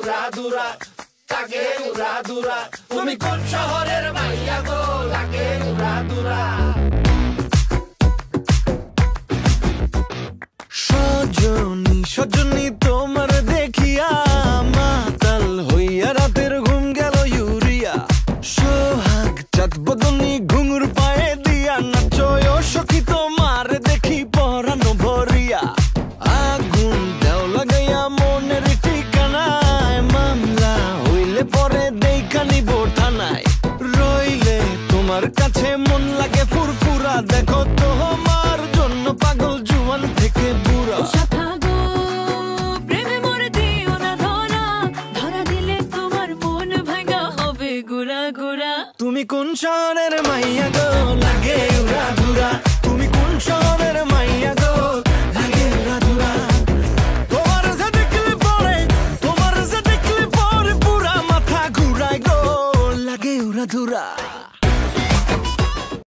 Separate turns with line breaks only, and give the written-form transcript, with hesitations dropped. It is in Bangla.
উড়াধুরা, লাগে উড়াধুরা। তুমি কোন শহরের মাইয়া গো, লাগে উড়াধুরা।
সজনী সজনী তোমার দেখিয়া মাতাল হইয়া রাতের ঘুম গেল ইউরিয়া। সোহাগ চাঁদ বদনী ঘুঙুর পায়ে দিয়া নাচয় সখী তোমার দেখি পরানো ভরিয়া। আগুন দেও লাগাইয়া মনের ঠিকানায়, মামলা হইলে পরে দেখা নিব থানায়। রইলে তোমার কাছে মন লাগে ফুরফুরা, দেখো তোমার জন্য পাগল জুয়ান থেকে বুড়া। তুমি কোন শহরের মাইয়া গো, লাগে উড়াধুরা। তুমি কোন শহরের মাইয়া গো, লাগে উড়াধুরা। তোমার যে দেখলে পরে পুরা মাথা ঘুরায় গো, লাগে উড়াধুরা।